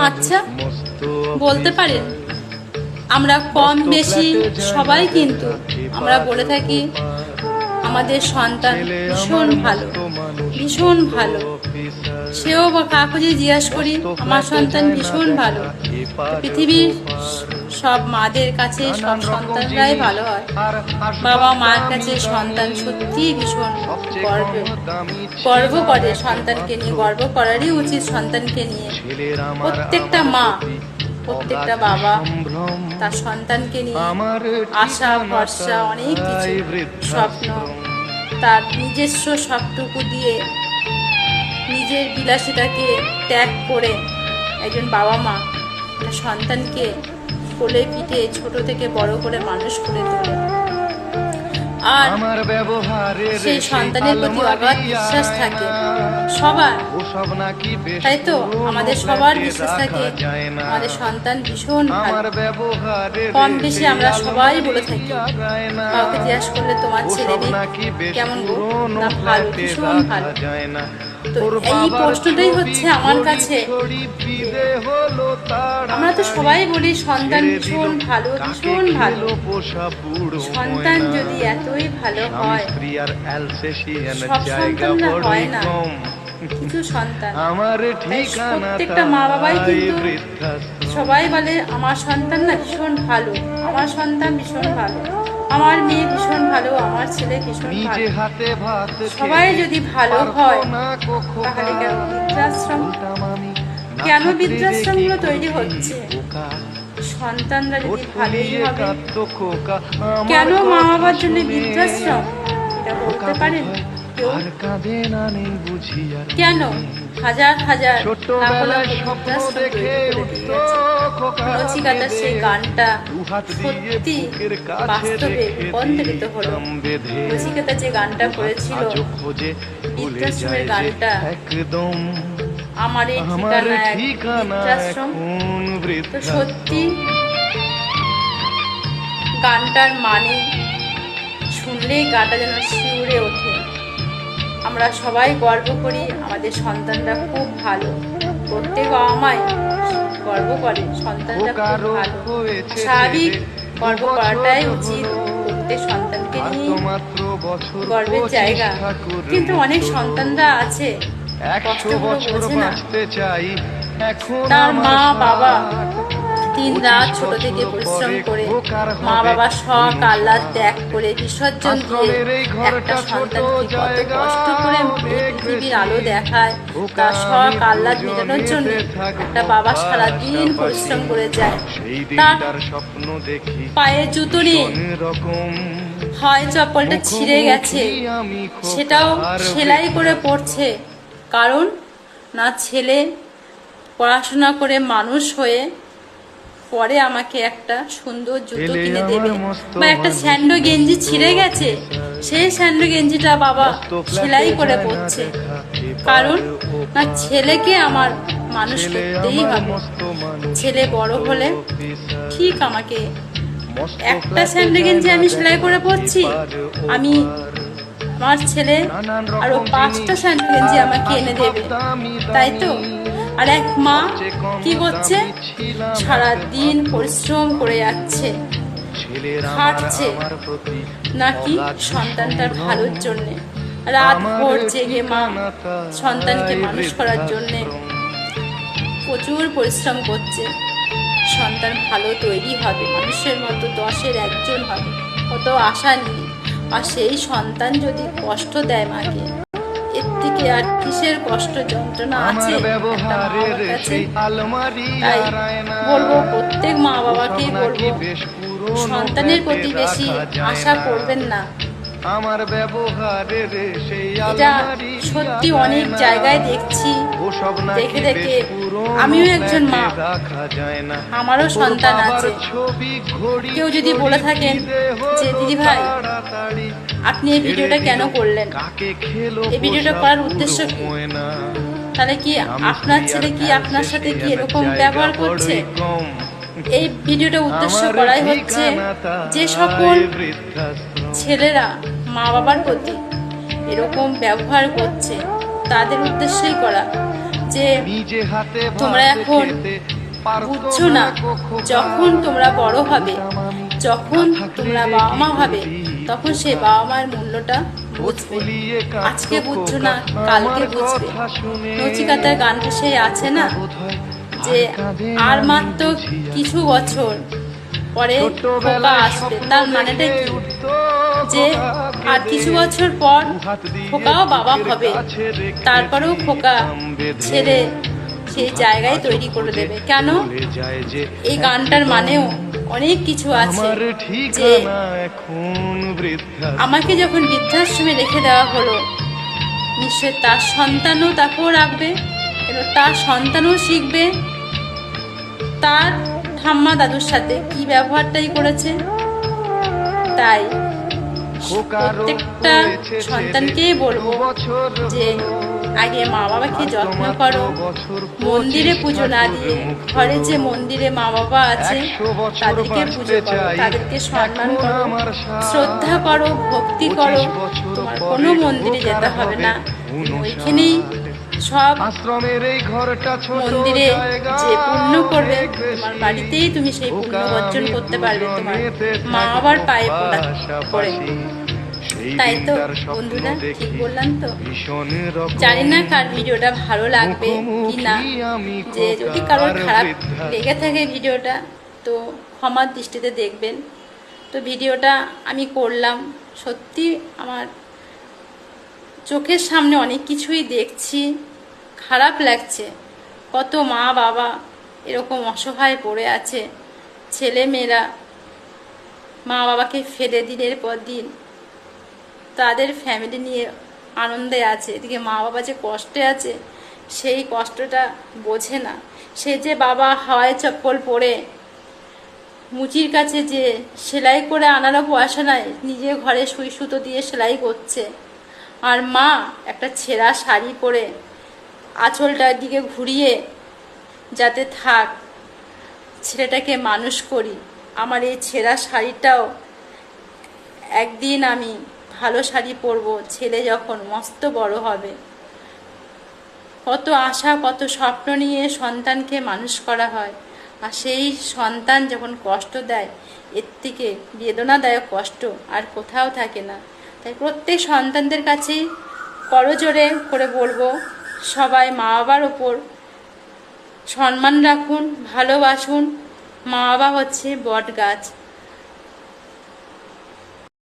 আচ্ছা, বলতে পারেন আমরা কম বেশি সবাই কিন্তু আমরা বলে থাকি আমাদের সন্তান ভীষণ ভালো, ভীষণ ভালো। সেও কাকুজি জিজ্ঞাস করি আমার সন্তান ভীষণ ভালো। পৃথিবীর সব মাদের কাছে সব সন্তানরাই ভালো হয়। বাবা মার কাছে সন্তান সত্যি ভীষণ গর্ব করে সন্তানকে নিয়ে, গর্ব করারই উচিত সন্তানকে নিয়ে। প্রত্যেকটা মা, প্রত্যেকটা বাবা তার সন্তানকে নিয়ে আশা ভরসা অনেক কিছু স্বপ্ন, তার নিজস্ব সবটুকু দিয়ে নিজের বিলাসিতাকে ত্যাগ করে একজন বাবা মা সন্তানকে কোলে পিঠে ছোট থেকে বড় করে মানুষ করে তোলে। আর সেই সন্তানের প্রতি অগাধ বিশ্বাস থাকে সবার, তাই তো আমাদের সবার বিশ্বাস থাকে আমাদের সন্তান ভীষণ ভালো। কম বেশি আমরা সবাই বলে থাকি, কাউকে জিজ্ঞাসা করলে তোমার ছেলে কেমন গো, না ভালো, ভীষণ ভালো। তো এই প্রশ্নটাই হচ্ছে আমার কাছে, আমরা তো সবাই বলি সন্তান ভীষণ ভালো, ভীষণ ভালো। সন্তান যদি এতই ভালো হয়, সব সন্তানরা হয় না, কিছু সন্তান। প্রত্যেকটা মা বাবাই কিন্তু সবাই বলে আমার সন্তান না ভীষণ ভালো, আমার সন্তান ভীষণ ভালো, আমার মেয়ে ভীষণ ভালো, আমার ছেলে ভীষণ ভালো। সবাই যদি ভালো হয় তাহলে কেন বৃদ্ধাশ্রম, কেন বৃদ্ধাশ্রমগুলো তৈরি হচ্ছে? সন্তানরা যদি ভালোই হবে, কেন মা বাবার জন্য বৃদ্ধাশ্রম? এটা বলতে পারেন কেন? হাজার হাজার নচিকাতার সেই গানটা সত্যি বাস্তবে রূপান্তরিত হলো। নচিকাতা যে গানটা করেছিল বৃদ্ধাশ্রমের গানটা, আমার এই ঠিকানা এক বৃদ্ধাশ্রম, তো সত্যি গানটার মানে শুনলেই গাটা যেন শিউরে ওঠে। আমরা সবাই গর্ব করি আমাদের সন্তানরা খুব ভালো, প্রত্যেক বাবা মাই গর্ব করে সন্তানরা খুব ভালো। স্বাভাবিক গর্ব করাটাই উচিত, প্রত্যেক সন্তানকে নিয়ে গর্বের জায়গা। কিন্তু অনেক সন্তানরা আছে কষ্টগুলো বোঝে না, তার মা বাবা দিন রাত ছোট থেকে পরিশ্রম করে মা বাবার শখ আহ্লাদ ত্যাগ করে বিসর্জন দিয়ে একটা সন্তানকে কত কষ্ট করে পৃথিবীর আলো দেখায়, তার শখ আহ্লাদ মেটানোর জন্য একটা বাবা সারাদিন পরিশ্রম করে যায়। তার পায়ে জুতো নেই, হয় চপ্পলটা ছিঁড়ে গেছে, সেটাও সেলাই করে পড়ছে, কারণ না ছেলে পড়াশোনা করে মানুষ হয়ে পরে আমাকে একটা সুন্দর জুতো কিনে দেবে, বা একটা স্যান্ডো গেঞ্জি ছিঁড়ে গেছে সেই স্যান্ডো গেঞ্জিটা বাবা সেলাই করে পড়ছে, কারণ না ছেলেকে আমার মানুষ করতেই হবে। ছেলে বড় হলে ঠিক আমাকে একটা স্যান্ডো গেঞ্জি আমি সেলাই করে পড়ছি, আমি আমার ছেলে আরো 5টা স্যান্ডো গেঞ্জি আমাকে এনে দেবে, তাই তো? আর এক মা কি করছে, সারাদিন পরিশ্রম করে যাচ্ছে, খাটছে নাকি সন্তানটার ভালোর জন্যে, রাত ভোর জেগে মা সন্তানকে মানুষ করার জন্যে প্রচুর পরিশ্রম করছে। সন্তান ভালো তৈরি হবে, মানুষের মতো 10-এর 1জন হবে, কত আশা নিয়ে। আর সেই সন্তান যদি কষ্ট দেয় মাকে, এর থেকে আর কিসের কষ্ট যন্ত্রণা আছে একটা মা বাবার কাছে? তাই বলবো প্রত্যেক মা বাবাকেই বলবো সন্তানের প্রতি বেশি আশা করবেন না। এটা সত্যি অনেক জায়গায় দেখছি, দেখে দেখে আমিও একজন মা, আমারও সন্তান আছে। কেউ যদি বলে থাকেন যে দিদি ভাই আপনি এই ভিডিওটা কেন করলেন, এই ভিডিওটা করার উদ্দেশ্য কি, তাহলে কি আপনার ছেলে কি আপনার সাথে কি এরকম ব্যবহার করছে? এই ভিডিওটা উদ্দেশ্য করাই হচ্ছে যে সকল ছেলেরা মা বাবার প্রতি এরকম ব্যবহার করছে তাদের উদ্দেশ্যই করা, যে তোমরা এখন বুঝছো না, যখন তোমরা বড় হবে, যখন তোমরা বাবা মা হবে, তখন সেই বাবা মায়ের মূল্যটা বুঝবে। আজকে বুঝছো না, কালকে বুঝবে। নচিকাতার গানটা সেই আছে না, যে আর মাত্র কিছু বছর পরে খোকা আসবে। তার মানেটা কি? যে আর কিছু বছর পর খোকাও বাবা হবে, তারপরেও খোকা ছেড়ে সেই জায়গায় তৈরি করে দেবে। কেন? এই গানটার মানেও অনেক কিছু আছে, যে আমাকে যখন বৃদ্ধাশ্রমে রেখে দেওয়া হলো, নিশ্চয় তার সন্তানও তাকেও রাখবে, এবং তার সন্তানও শিখবে তার ঠাম্মা দাদুর সাথে কি ব্যবহারটাই করেছে। তাই প্রত্যেকটা সন্তানকেই বলবো যে আগে মা বাবাকে যত্ন করো, মন্দিরে পুজো না দিয়ে ঘরে যে মন্দিরে মা বাবা আছে তাদেরকে পুজো করো, তাদেরকে সম্মান করো, শ্রদ্ধা করো, ভক্তি করো। তোমার কোনো মন্দিরে যেতে হবে না, ওইখানেই সব মন্দিরে যে পুণ্য করবে, তোমার বাড়িতেই তুমি সেই পুণ্য অর্জন করতে পারবে তোমার মা বাবার পায়ে পড়ে। তাই তো বন্ধুরা, ঠিক বললাম তো? জানি না কার ভিডিওটা ভালো লাগবে কি না, যে যদি কারোর খারাপ লেগে থাকে ভিডিওটা তো ক্ষমার দৃষ্টিতে দেখবেন। তো ভিডিওটা আমি করলাম, সত্যি আমার চোখের সামনে অনেক কিছুই দেখছি, খারাপ লাগছে। কত মা বাবা এরকম অসহায় পড়ে আছে, ছেলে মেয়েরা মা বাবাকে ফেলে দিনের পর দিন তাদের ফ্যামিলি নিয়ে আনন্দে আছে, এদিকে মা বাবা যে কষ্টে আছে সেই কষ্টটা বোঝে না। সে যে বাবা হাওয়ায় চপ্পল পরে মুচির কাছে যে সেলাই করে আনারও পয়সা নাই, নিজে ঘরে সুই সুতো দিয়ে সেলাই করছে, আর মা একটা ছেঁড়া শাড়ি পরে আঁচলটার দিকে ঘুরিয়ে যাতে থাক ছেলেটাকে মানুষ করি, আমার এই ছেঁড়া শাড়িটাও একদিন আমি ভালো শাড়ি পরবো, ছেলে যখন মস্ত বড় হবে। কত আশা, কত স্বপ্ন নিয়ে সন্তানকে মানুষ করা হয়, আর সেই সন্তান যখন কষ্ট দেয়, এর থেকে বেদনাদায়ক কষ্ট আর কোথাও থাকে না। তাই প্রত্যেক সন্তানদের কাছেই করজোরে করে বলবো, সবাই মা বাবার ওপর সম্মান রাখুন, ভালোবাসুন। মা বাবা হচ্ছে বট গাছ।